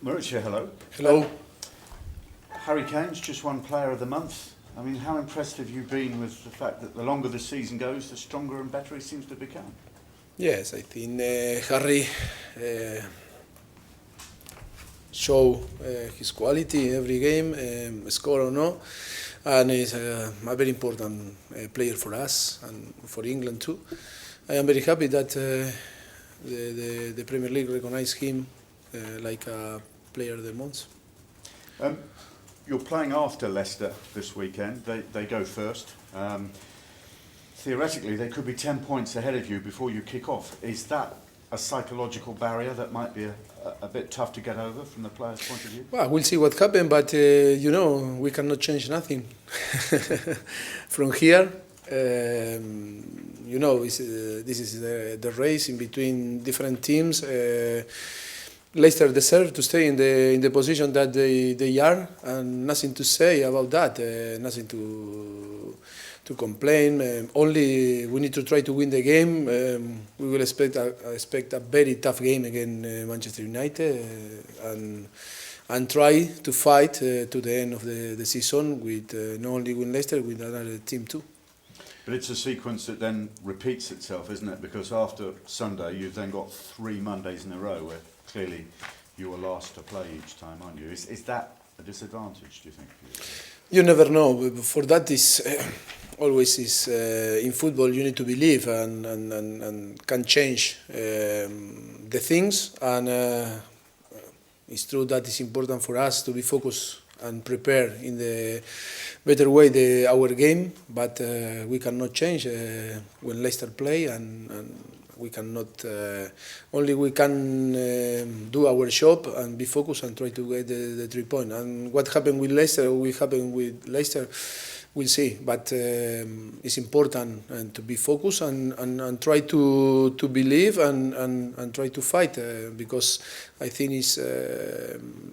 Mauricio, hello. Hello. Harry Kane's just won Player of the Month. I mean, how impressed have you been with the fact that the longer the season goes, the stronger and better he seems to become? Yes, I think Harry show his quality every game, score or no, and is a very important player for us and for England too. I am very happy that the Premier League recognized him like a player of the month. You're playing after Leicester this weekend. They go first. Theoretically, they could be 10 points ahead of you before you kick off. Is that a psychological barrier that might be a bit tough to get over from the player's point of view? Well, we'll see what happens, but we cannot change nothing from here. This is the race in between different teams. Leicester deserve to stay in the position that they are, and nothing to say about that. Nothing to complain. Only we need to try to win the game. We will expect a very tough game against Manchester United, and try to fight to the end of the season with not only with Leicester, with another team too. But it's a sequence that then repeats itself, isn't it? Because after Sunday, you've then got 3 Mondays in a row where clearly you were last to play each time, aren't you? Is that a disadvantage, do you think? You never know. For that is always is in football. You need to believe and can change the things. And it's true that it's important for us to be focused and prepare in the better way our game. But we cannot change when Leicester play, and we cannot. Only we can do our job and be focused and try to get the 3 points. And what happened with Leicester, we'll see. But it's important to be focused and try to believe and try to fight because I think it's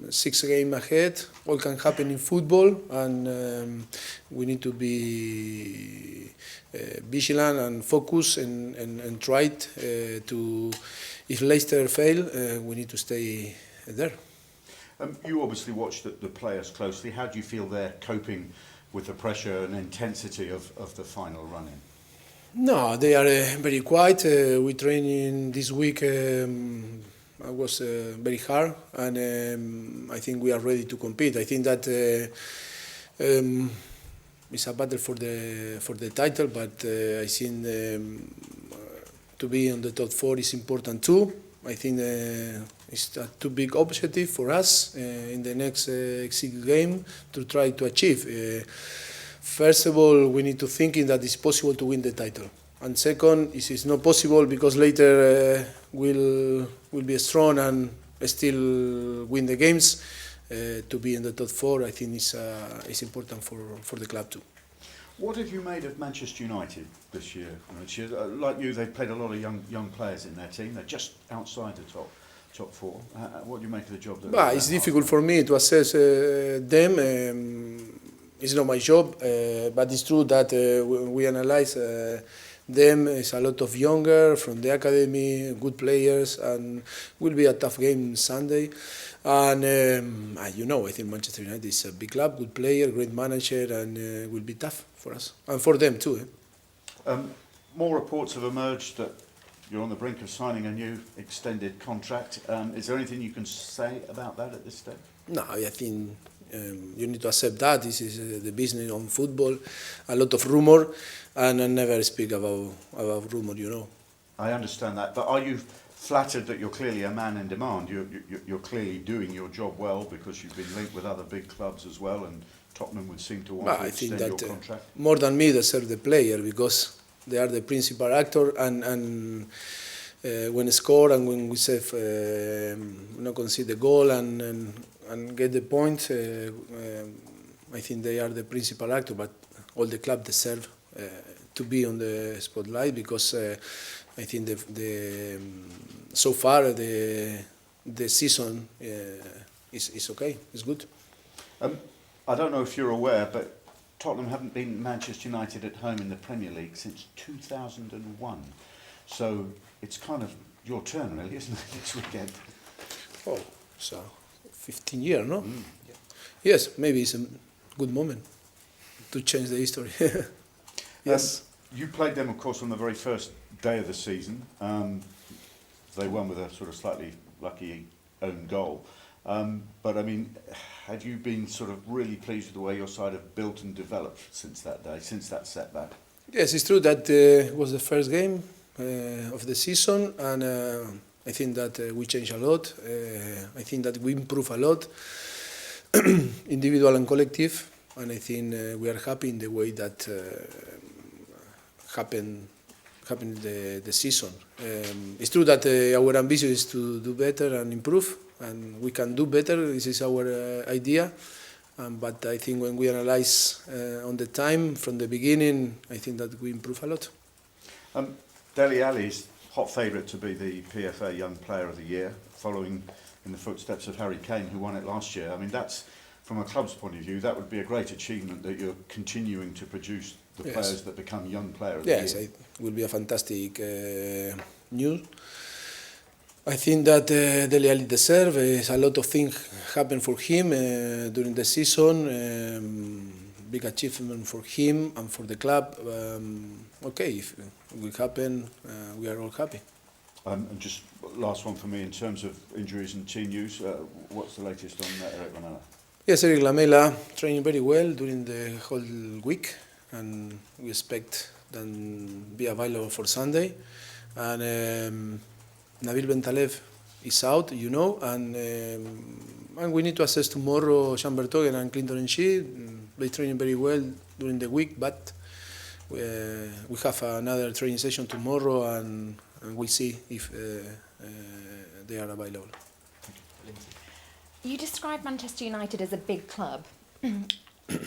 6 games ahead. All can happen in football, and we need to be vigilant and focus and try to. If Leicester fail, we need to stay there. You obviously watched the players closely. How do you feel they're coping with the pressure and intensity of the final run-in? No, they are very quiet. We training this week. Was very hard, and I think we are ready to compete. I think that it's a battle for the title, but I think to be on the top 4 is important too. I think it's a too big objective for us in the next 6 game to try to achieve. First of all, we need to think that it's possible to win the title, and second, it is not possible because later we'll be strong and still win the games. To be in the top 4, I think is important for the club too. What have you made of Manchester United this year? Like you, they've played a lot of young players in their team. They're just outside the top 4. What do you make of the job? It's difficult for me to assess them. It's not my job, but it's true that we analyze them. It's a lot of younger from the academy, good players, and will be a tough game Sunday. And I think Manchester United is a big club, good player, great manager, and will be tough for us and for them too. More reports have emerged that you're on the brink of signing a new extended contract. Is there anything you can say about that at this stage? No, I think you need to accept that. This is the business on football. A lot of rumor, and I never speak about rumor. I understand that, but are you flattered that you're clearly a man in demand? You're clearly doing your job well because you've been linked with other big clubs as well, and Tottenham would seem to want to extend your contract. More than me, they serve the player because they are the principal actor, and when score and when we save, concede the goal and get the point, I think they are the principal actor. But all the club deserve to be on the spotlight because I think so far the season is okay. It's good. I don't know if you're aware, but Tottenham haven't beaten Manchester United at home in the Premier League since 2001. So it's kind of your turn, really, isn't it, this weekend? Oh, so 15 years, no? Yes, maybe it's a good moment to change the history. Yes. You played them, of course, on the very first day of the season. They won with a sort of slightly lucky own goal. But I mean, have you been sort of really pleased with the way your side have built and developed since that day, since that setback? Yes, it's true that it was the first game of the season, and I think that we changed a lot. I think that we improved a lot, individual and collective, and I think we are happy in the way that happened the season. It's true that our ambition is to do better and improve, and we can do better. This is our idea. But I think when we analyze on the time from the beginning, I think that we improve a lot. Dele Alli's hot favourite to be the PFA Young Player of the Year, following in the footsteps of Harry Kane, who won it last year. I mean, that's, from a club's point of view, that would be a great achievement that you're continuing to produce the players that become Young Player of the Year. Yes, it will be a fantastic news. I think that Dele Alli deserves a lot of things happen for him during the season. Big achievement for him and for the club. Okay, if it will happen, we are all happy. And just last one for me, in terms of injuries and team news, what's the latest on Eric Lamela? Yes, Eric Lamela training very well during the whole week, and we expect them be available for Sunday. And Nabil Bentalev is out, you know, and we need to assess tomorrow Jean Vertonghen and Clinton N'Shie. They training very well during the week, but we have another training session tomorrow, and we'll see if they are available. You describe Manchester United as a big club.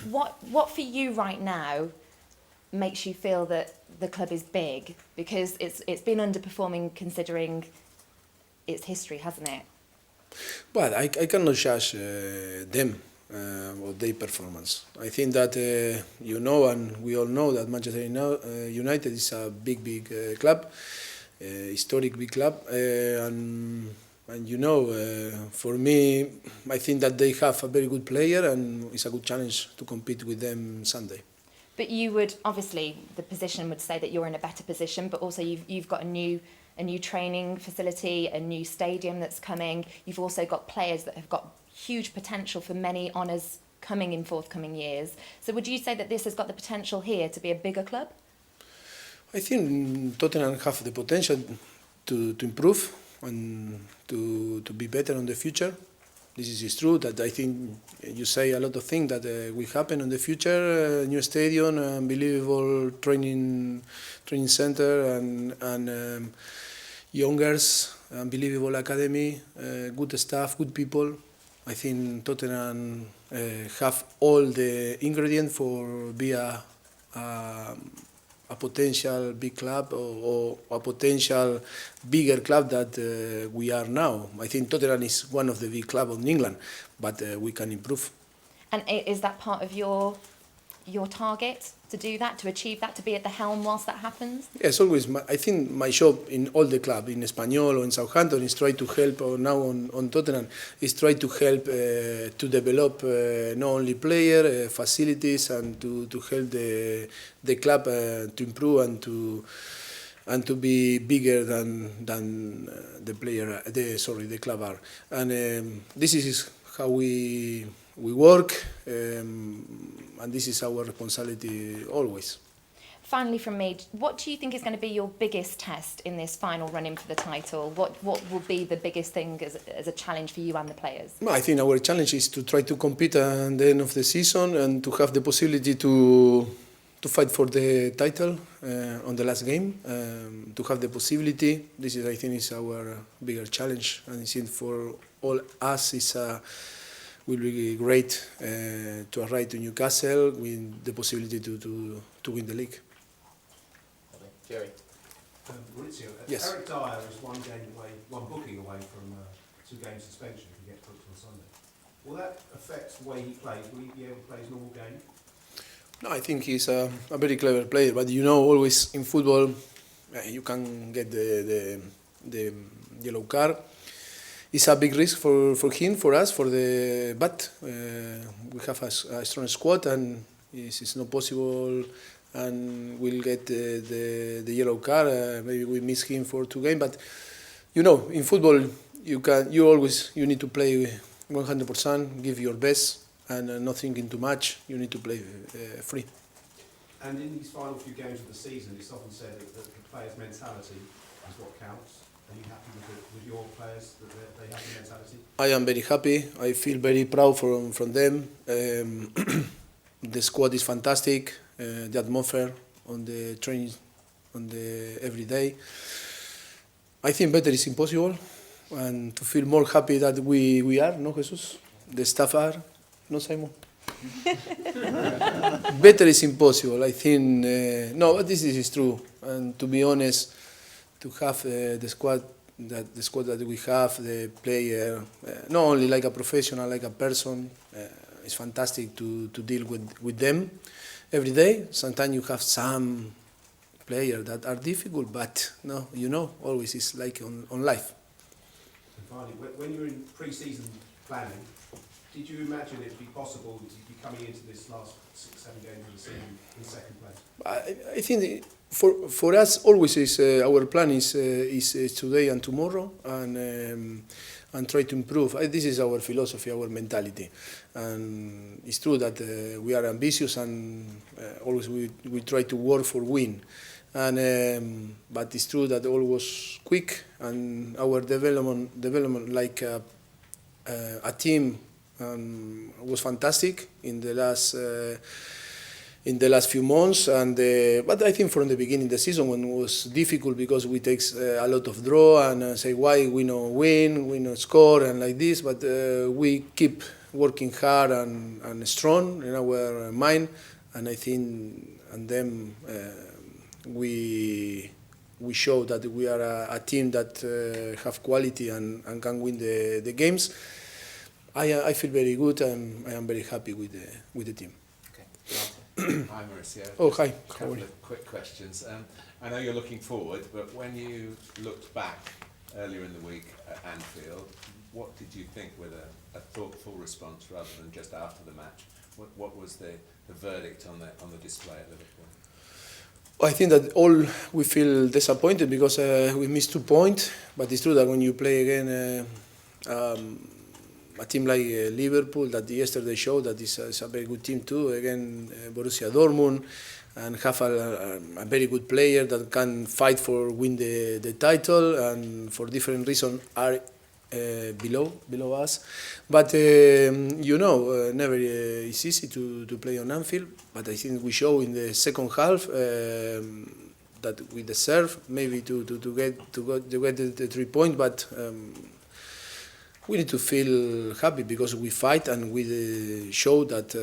What for you right now makes you feel that the club is big? Because it's been underperforming considering its history, hasn't it? But I cannot judge them or their performance. I think that you know, and we all know, that Manchester United is a big club, historic big club, and you know, for me, I think that they have a very good player, and it's a good challenge to compete with them Sunday. But you would, obviously, the position would say that you're in a better position, but also you've got a new training facility, a new stadium that's coming. You've also got players that have got huge potential for many honours coming in forthcoming years. So would you say that this has got the potential here to be a bigger club? I think Tottenham have the potential to improve and to be better in the future. This is true, that I think you say a lot of things that will happen in the future. New stadium, unbelievable training center, and youngers, unbelievable academy, good staff, good people. I think Tottenham have all the ingredients for be a potential big club or a potential bigger club that we are now. I think Tottenham is one of the big clubs in England, but we can improve. And is that part of your target, to do that, to achieve that, to be at the helm whilst that happens? Yes, always. I think my job in all the club, in Espanyol or in Southampton, is try to help, or now on Tottenham, is try to help to develop not only player, facilities, and to help the club to improve and to be bigger than the club are. And this is how we work, and this is our responsibility always. Finally from me, what do you think is going to be your biggest test in this final run-in for the title? What will be the biggest thing as a challenge for you and the players? I think our challenge is to try to compete at the end of the season and to have the possibility to fight for the title on the last game, to have the possibility. This is, I think, is our bigger challenge, and I think for all us will be great to arrive to Newcastle with the possibility to win the league. Jerry. Mauricio, Yes. Eric Dyer is one booking away from 2-game suspension if he gets booked on Sunday. Will that affect the way he plays? Will he be able to play his normal game? No, I think he's a very clever player, but you know, always in football, you can get the yellow card. it's a big risk for him, for us, but we have a strong squad, and it's not possible, and we'll get the yellow card. Maybe we miss him for 2 games, but in football you need to play 100%, give your best, and not thinking too much. You need to play free. And in these final few games of the season, it's often said that the players' mentality is what counts. Are you happy with your players, that they have the mentality? I am very happy. I feel very proud from them. The squad is fantastic. The atmosphere on the training, every day. I think better is impossible, and to feel more happy that we are, no, Jesus? The staff are, no, Simon? Better is impossible. I think, no, but this is true. And to be honest, to have the squad that we have, the player, not only like a professional, like a person, it's fantastic to deal with them every day. Sometimes you have some players that are difficult, but no, always it's like on life. And finally, when you're in pre-season planning, did you imagine it'd be possible to be coming into this last 6-7 games of the season in second place? I think for us always is our plan is today and tomorrow, and try to improve. This is our philosophy, our mentality, and it's true that we are ambitious, and always we try to work for win. And but it's true that all was quick, and our development like a team was fantastic in the last few months. And but I think from the beginning of the season, when it was difficult because we take a lot of draw and say why we no win, we no score, and like this, but we keep working hard and strong in our mind, and I think and then we show that we are a team that have quality and can win the games. I feel very good, and I am very happy with the team. Okay. Hi, Mauricio. Oh, hi. Just a couple of quick questions. I know you're looking forward, but when you looked back earlier in the week at Anfield, what did you think with a thoughtful response rather than just after the match? What was the verdict on the display at Liverpool? I think that all we feel disappointed because we missed 2 points, but it's true that when you play again a team like Liverpool, that yesterday showed that is a very good team too, again Borussia Dortmund, and have a very good player that can fight for win the title, and for different reasons are below us. But never it's easy to play on Anfield, but I think we show in the second half that we deserve maybe to get the 3 points, but we need to feel happy because we fight, and we show that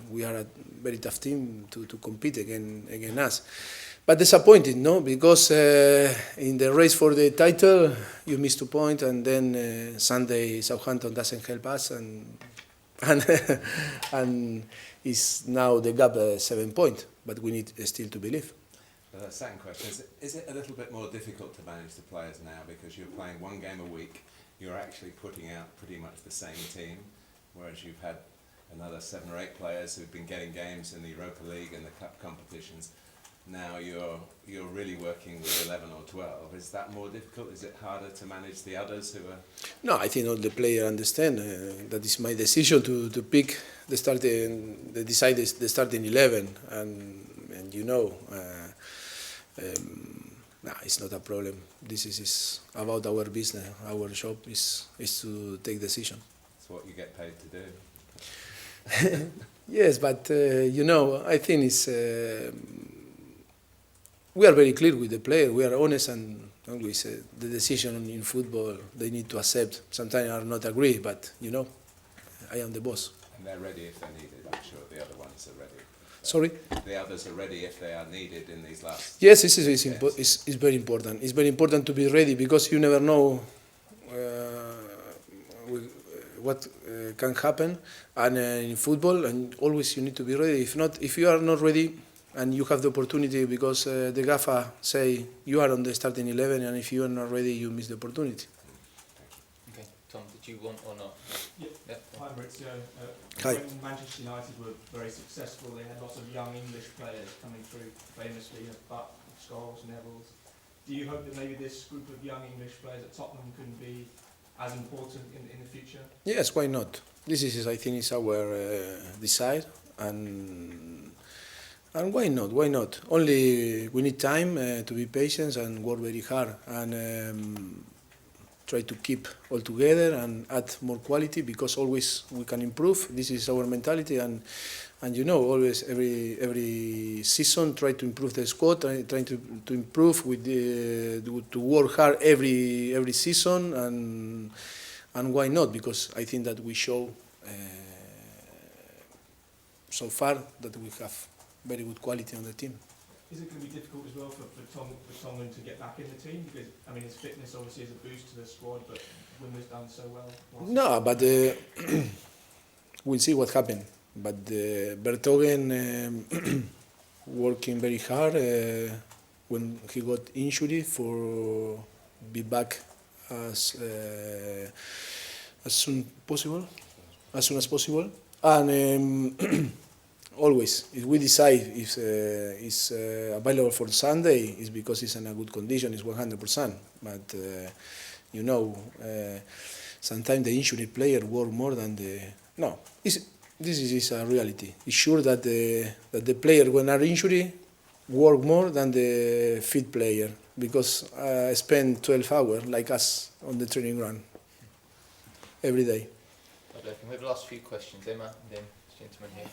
we are a very tough team to compete against us. But disappointed, no? Because in the race for the title, you miss 2 points, and then Sunday Southampton doesn't help us, and it's now the gap 7 points. But we need still to believe. Second question, is it a little bit more difficult to manage the players now because you're playing 1 game a week, you're actually putting out pretty much the same team, whereas you've had another 7 or 8 players who've been getting games in the Europa League and the cup competitions. Now you're really working with 11 or 12. Is that more difficult? Is it harder to manage the others who are? No, I think all the players understand that it's my decision to pick the starting 11, and no, it's not a problem. This is about our business. Our job is to take decision. It's what you get paid to do. Yes, but I think it's. We are very clear with the player. We are honest, and always the decision in football they need to accept. Sometimes I not agree, but I am the boss. And they're ready if they're needed. I'm sure the other ones are ready. Sorry? The others are ready if they are needed in these last. Yes, it's very important. It's very important to be ready because you never know what can happen, and in football, and always you need to be ready. If you are not ready, and you have the opportunity because the gaffer say you are on the starting 11, and if you are not ready, you miss the opportunity. Okay. Tom, did you want or not? Yeah. Yeah. Hi Mauricio. Hi. When Manchester United were very successful, they had lots of young English players coming through, famously Butt, Scholes, Neville's. Do you hope that maybe this group of young English players at Tottenham can be as important in the future? Yes, why not? This is, I think, is our desire, and why not? Why not? Only we need time to be patient and work very hard and try to keep all together and add more quality, because always we can improve. This is our mentality, and you know, always every season try to improve the squad, trying to improve with to work hard every season, and why not? Because I think that we show so far that we have very good quality on the team. Is it going to be difficult as well for Tongan to get back in the team? Because, I mean, his fitness obviously is a boost to the squad, but Wimmer's done so well. No, but we'll see what happens. But Bertogen working very hard when he got injury for be back as soon as possible, and always if we decide if it's available for Sunday, it's because it's in a good condition, it's 100%. But you know, sometimes the injured player work more than the no. This is a reality. It's sure that the player when are injured work more than the fit player, because spend 12 hours like us on the training ground every day. Okay, we have the last few questions. Emma, and then this gentleman here.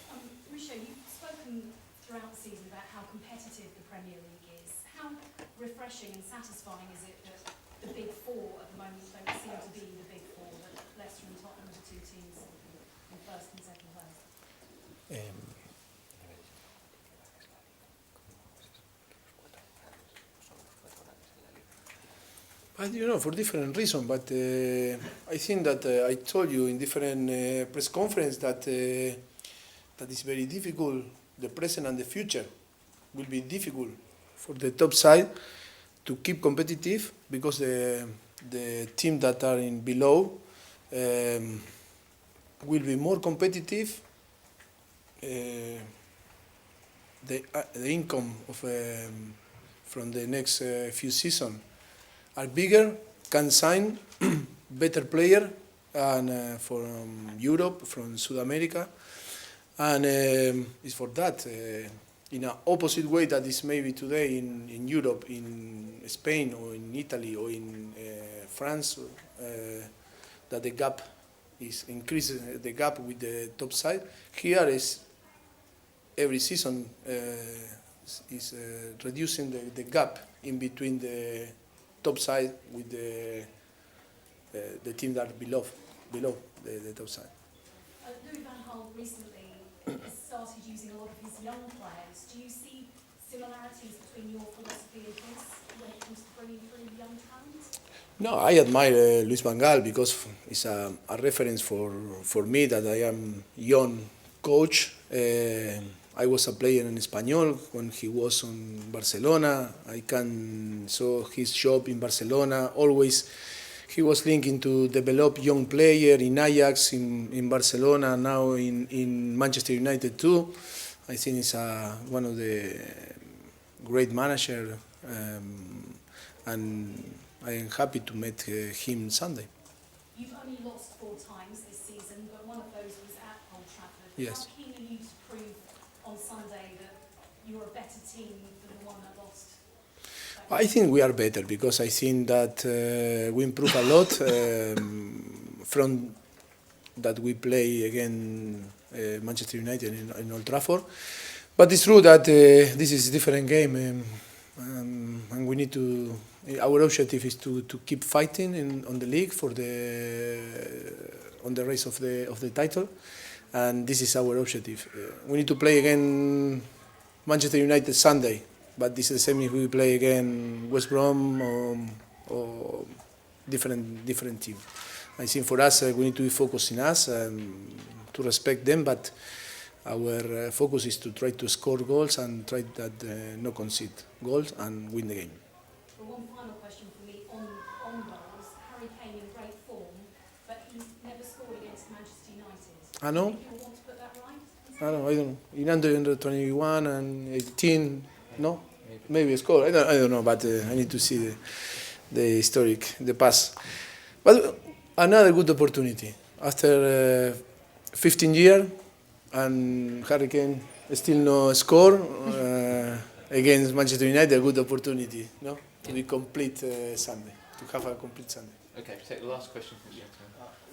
Mauricio, you've spoken throughout the season about how competitive the Premier League is. How refreshing and satisfying is it that the big four at the moment don't seem to be the big four, that Leicester and Tottenham are the two teams in first and second place? But you know, for different reasons. But I think that I told you in different press conference that that is very difficult. The present and the future will be difficult for the top side to keep competitive, because the team that are in below will be more competitive. The income of from the next few seasons are bigger, can sign better player, and from Europe, from South America, and it's for that. In an opposite way that is maybe today in Europe, in Spain or in Italy or in France, that the gap is increasing, the gap with the top side. Here is every season is reducing the gap in between the top side with the team that are below the top side. Louis van Gaal recently has started using a lot of his young players. Do you see similarities between your philosophy and his when it comes to bringing through young talent? No, I admire Luis van Gaal because it's a reference for me that I am young coach. I was a player in Espanyol when he was in Barcelona. I can saw his job in Barcelona. Always he was linking to develop young player in Ajax, in Barcelona, now in Manchester United too. I think it's one of the great manager, and I am happy to meet him Sunday. You've only lost 4 times this season, but one of those was at Old Trafford. Yes. How keen are you to prove on Sunday that you're a better team than the one that lost? I think we are better because I think that we improve a lot from that we play again Manchester United in Old Trafford. But it's true that this is a different game, and we need to. Our objective is to keep fighting on the league for on the race of the title, and this is our objective. We need to play again Manchester United Sunday, but this is the same if we play again West Brom or different team. I think for us we need to be focused in us and to respect them, but our focus is to try to score goals and try that no concede goals and win the game. Well, one final question for me on goals. Harry Kane in great form, but I know. If you want to put that right? I don't know. In under 21 and 18, no, Maybe. maybe score. I don't know, but I need to see the historic, the past. But another good opportunity after 15 years and Hurricane still no score against Manchester United. A good opportunity, no, to be complete Sunday, to have a complete Sunday. Okay, take the last question from the gentleman.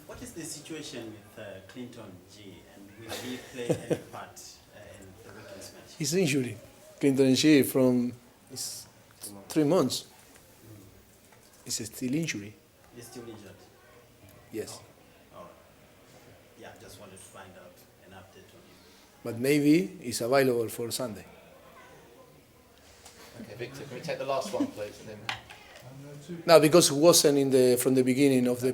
What is the situation with Clinton G, and will he play any part in the weekend's match? His injury, Clinton G from 3 months. It's still injury. He's still injured. Yes, All right. Yeah, just wanted to find out an update on him. but maybe it's available for Sunday. Okay, Victor, can we take the last one, please? And then No, because it wasn't from the beginning of the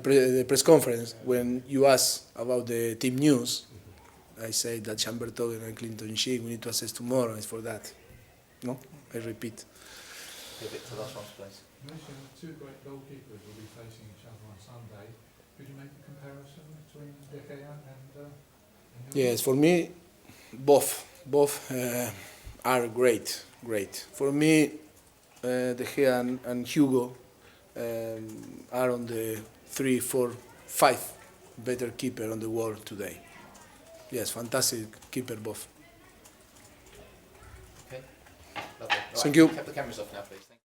press conference when you asked about the team news. I said that Chamberlain and Clinton Sheik, we need to assess tomorrow. It's for that. No, I repeat. okay, Victor, last one, please. Mauricio, two great goalkeepers will be facing each other on Sunday. Could you make a comparison between De Gea and Yes, for me, both are great. For me, De Gea and Hugo are on the 3, 4, 5 better keeper on the world today. Yes, fantastic keeper both. Okay, lovely. Right, Thank you. Have the cameras off now, please. Thank you.